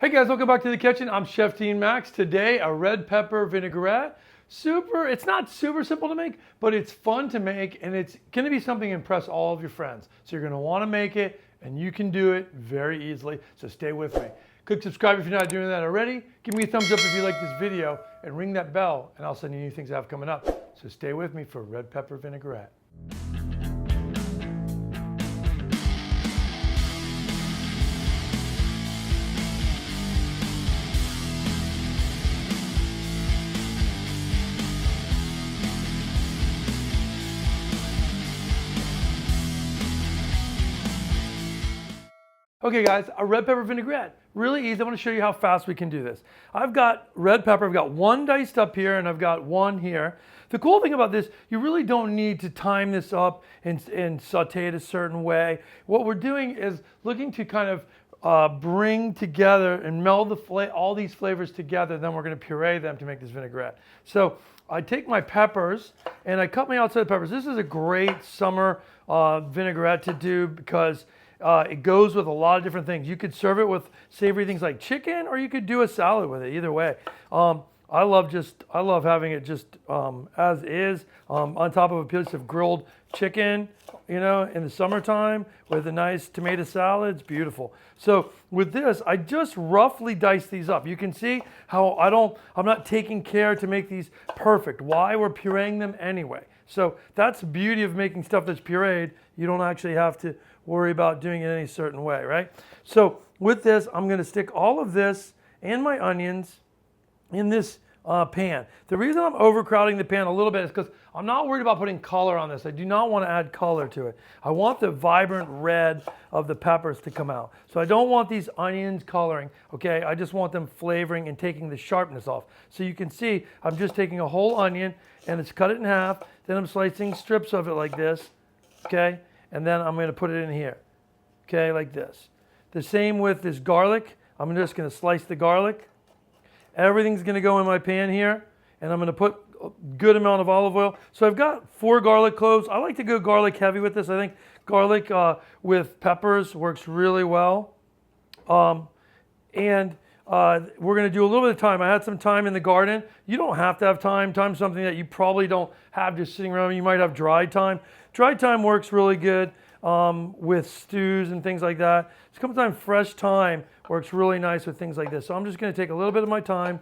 Hey guys, welcome back to the kitchen. I'm Chef Dean Max. Today, a red pepper vinaigrette. It's not super simple to make, but it's fun to make and it's gonna be something to impress all of your friends. So you're gonna wanna make it and you can do it very easily. So stay with me. Click subscribe if you're not doing that already. Give me a thumbs up if you like this video and ring that bell and I'll send you new things I have coming up. So stay with me for red pepper vinaigrette. Okay guys, a red pepper vinaigrette. Really easy. I want to show you how fast we can do this. I've got red pepper. I've got one diced up here and I've got one here. The cool thing about this, you really don't need to time this up and saute it a certain way. What we're doing is looking to kind of bring together and meld all these flavors together. Then we're going to puree them to make this vinaigrette. So I take my peppers and I cut my outside peppers. This is a great summer vinaigrette to do because it goes with a lot of different things. You could serve it with savory things like chicken, or you could do a salad with it. Either way, I love having it just as is on top of a piece of grilled chicken. You know, in the summertime with a nice tomato salad, it's beautiful. So with this, I just roughly dice these up. You can see how I'm not taking care to make these perfect. Why? We're pureeing them anyway. So that's the beauty of making stuff that's pureed. You don't actually have to worry about doing it any certain way, right? So with this, I'm going to stick all of this and my onions in this pan. The reason I'm overcrowding the pan a little bit is because I'm not worried about putting color on this. I do not want to add color to it. I want the vibrant red of the peppers to come out. So I don't want these onions coloring, okay? I just want them flavoring and taking the sharpness off. So you can see I'm just taking a whole onion and it's cut it in half. Then I'm slicing strips of it like this, okay? And then I'm going to put it in here, okay, like this. The same with this garlic. I'm just going to slice the garlic. Everything's going to go in my pan here, and I'm going to put a good amount of olive oil. So I've got 4 garlic cloves. I like to go garlic heavy with this. I think garlic with peppers works really well. We're going to do a little bit of thyme. I had some thyme in the garden. You don't have to have thyme. Thyme's something that you probably don't have just sitting around. You might have dried thyme. Dried thyme works really good with stews and things like that. Sometimes fresh thyme works really nice with things like this. So I'm just going to take a little bit of my thyme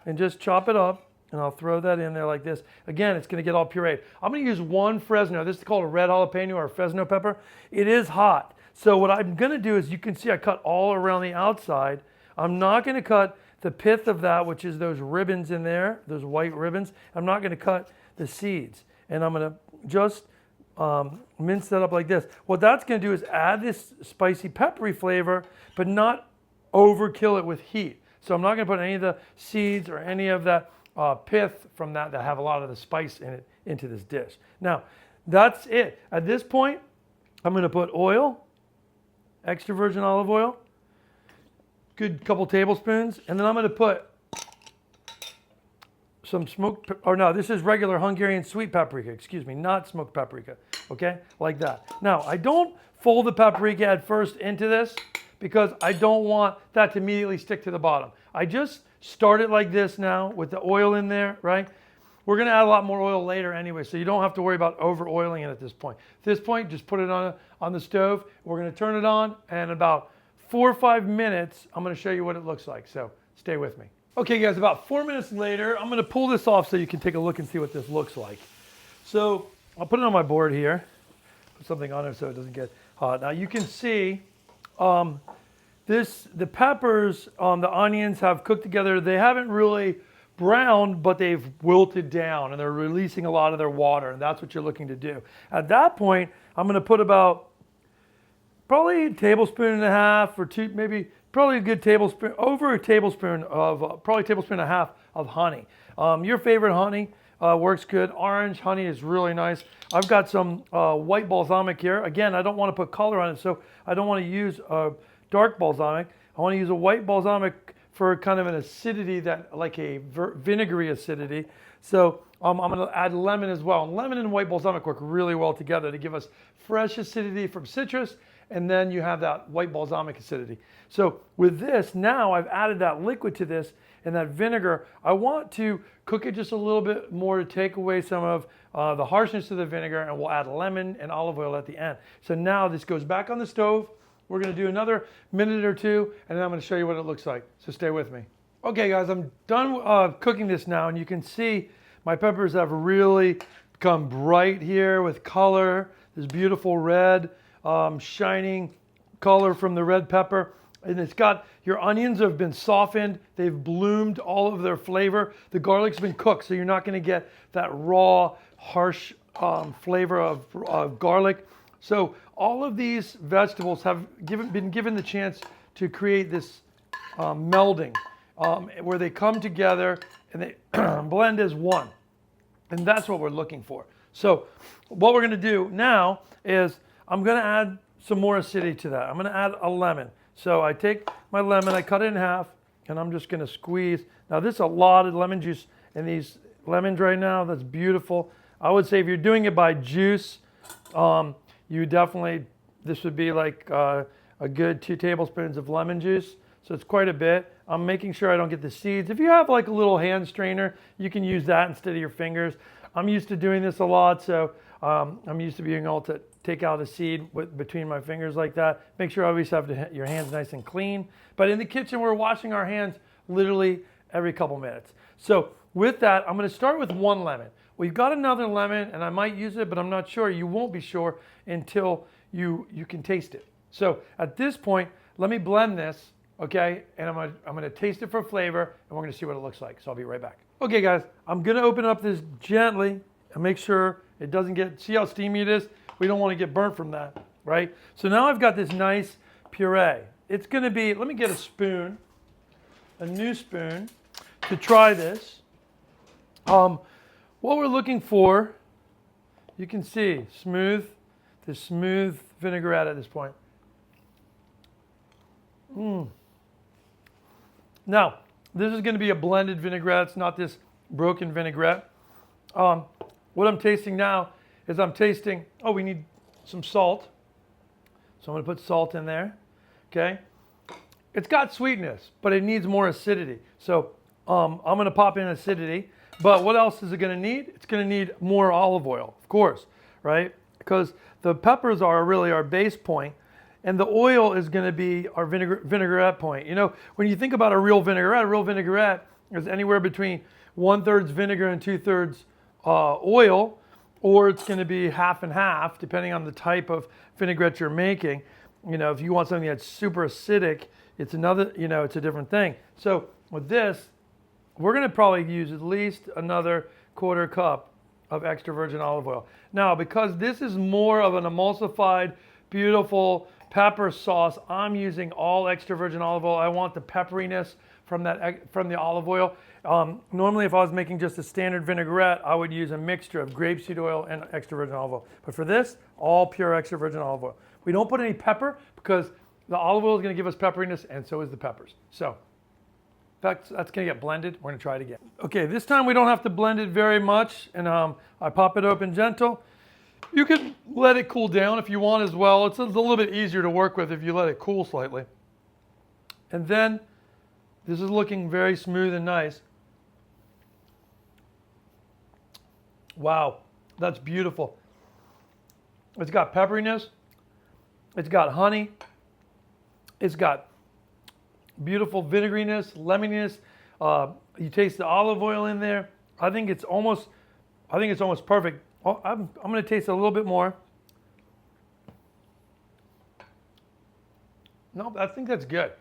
and just chop it up, and I'll throw that in there like this. Again, it's going to get all pureed. I'm going to use one Fresno. This is called a red jalapeno or a Fresno pepper. It is hot. So what I'm going to do is, you can see I cut all around the outside. I'm not going to cut the pith of that, which is those ribbons in there, those white ribbons. I'm not going to cut the seeds. And I'm going to just mince that up like this. What that's going to do is add this spicy peppery flavor, but not overkill it with heat. So I'm not going to put any of the seeds or any of that pith from that have a lot of the spice in it into this dish. Now, that's it. At this point, I'm going to put oil, extra virgin olive oil, good couple tablespoons, and then I'm going to put some smoked, this is regular Hungarian sweet paprika, excuse me, not smoked paprika, okay, like that. Now, I don't fold the paprika at first into this because I don't want that to immediately stick to the bottom. I just start it like this now with the oil in there, right? We're going to add a lot more oil later anyway, so you don't have to worry about over oiling it at this point. At this point, just put it on the stove. We're going to turn it on, and about 4 or 5 minutes, I'm going to show you what it looks like, so stay with me. Okay guys, about 4 minutes later, I'm going to pull this off so you can take a look and see what this looks like. So I'll put it on my board here, put something on it so it doesn't get hot. Now you can see the peppers, the onions have cooked together. They haven't really browned, but they've wilted down and they're releasing a lot of their water, and that's what you're looking to do. At that point, I'm going to put about probably a tablespoon and a half or two, maybe probably a good tablespoon, over a tablespoon of, probably a tablespoon and a half of honey. Your favorite honey works good. Orange honey is really nice. I've got some white balsamic here. Again, I don't want to put color on it, so I don't want to use dark balsamic. I want to use a white balsamic for kind of an acidity, that like a vinegary acidity. So I'm going to add lemon as well. And lemon and white balsamic work really well together to give us fresh acidity from citrus and then you have that white balsamic acidity. So with this, now I've added that liquid to this and that vinegar. I want to cook it just a little bit more to take away some of the harshness of the vinegar, and we'll add lemon and olive oil at the end. So now this goes back on the stove. We're going to do another minute or two, and then I'm going to show you what it looks like. So stay with me. Okay, guys, I'm done cooking this now, and you can see my peppers have really become bright here with color. This beautiful red, shining color from the red pepper. And it's got, your onions have been softened. They've bloomed all of their flavor. The garlic's been cooked, so you're not going to get that raw, harsh flavor of garlic. So all of these vegetables have been given the chance to create this melding where they come together and they blend as one. And that's what we're looking for. So what we're going to do now is I'm going to add some more acidity to that. I'm going to add a lemon. So I take my lemon, I cut it in half, and I'm just going to squeeze. Now this is a lot of lemon juice in these lemons right now. That's beautiful. I would say if you're doing it by juice, you definitely, this would be like a good 2 tablespoons of lemon juice. So it's quite a bit. I'm making sure I don't get the seeds. If you have like a little hand strainer, you can use that instead of your fingers. I'm used to doing this a lot, so I'm used to being able to take out a seed between my fingers like that. Make sure you always have your hands nice and clean. But in the kitchen, we're washing our hands literally every couple minutes. So with that, I'm going to start with 1 lemon. We've got another lemon, and I might use it, but I'm not sure. You won't be sure until you can taste it. So at this point, let me blend this, okay? And I'm gonna taste it for flavor, and we're gonna see what it looks like. So I'll be right back. Okay, guys, I'm gonna open up this gently and make sure it doesn't get, see how steamy it is? We don't want to get burnt from that, right? So now I've got this nice puree. It's gonna be, let me get a spoon, a new spoon, to try this. What we're looking for, you can see, this smooth vinaigrette at this point. Now, this is gonna be a blended vinaigrette. It's not this broken vinaigrette. What I'm tasting now is we need some salt. So I'm gonna put salt in there, okay? It's got sweetness, but it needs more acidity. So I'm gonna pop in acidity, but what else is it gonna need? It's gonna need more olive oil, of course, right? Because the peppers are really our base point, and the oil is gonna be our vinaigrette point. You know, when you think about a real vinaigrette is anywhere between 1/3 vinegar and 2/3 oil, or it's going to be half and half, depending on the type of vinaigrette you're making. You know, if you want something that's super acidic, it's another, you know, it's a different thing. So with this, we're going to probably use at least another 1/4 cup of extra virgin olive oil. Now, because this is more of an emulsified, beautiful pepper sauce, I'm using all extra virgin olive oil. I want the pepperiness from the olive oil. Normally, if I was making just a standard vinaigrette, I would use a mixture of grapeseed oil and extra virgin olive oil. But for this, all pure extra virgin olive oil. We don't put any pepper because the olive oil is going to give us pepperiness, and so is the peppers. So that's going to get blended. We're going to try it again. Okay, this time we don't have to blend it very much, and I pop it open gentle. You can let it cool down if you want as well. It's a little bit easier to work with if you let it cool slightly. And then this is looking very smooth and nice. Wow, that's beautiful. It's got pepperiness. It's got honey. It's got beautiful vinegriness, lemoniness. You taste the olive oil in there. I think it's almost perfect. Oh, I'm going to taste a little bit more. No, I think that's good.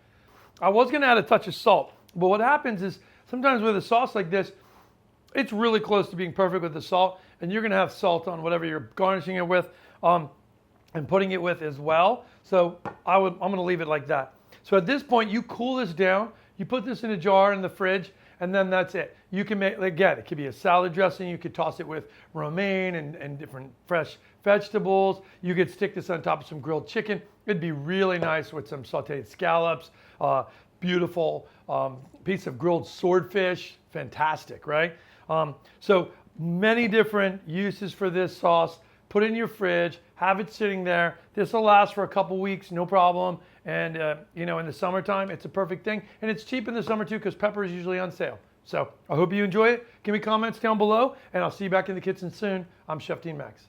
I was going to add a touch of salt, but what happens is sometimes with a sauce like this, it's really close to being perfect with the salt, and you're going to have salt on whatever you're garnishing it with and putting it with as well. So I'm going to leave it like that. So at this point, you cool this down. You put this in a jar in the fridge, and then that's it. You can make, again, it could be a salad dressing. You could toss it with romaine and different fresh vegetables. You could stick this on top of some grilled chicken. It'd be really nice with some sauteed scallops, beautiful piece of grilled swordfish. Fantastic, right? So many different uses for this sauce. put it in your fridge, have it sitting there. This will last for a couple weeks, no problem. And you know, in the summertime, it's a perfect thing. And it's cheap in the summer too, because pepper is usually on sale. So I hope you enjoy it. Give me comments down below, and I'll see you back in the kitchen soon. I'm Chef Dean Max.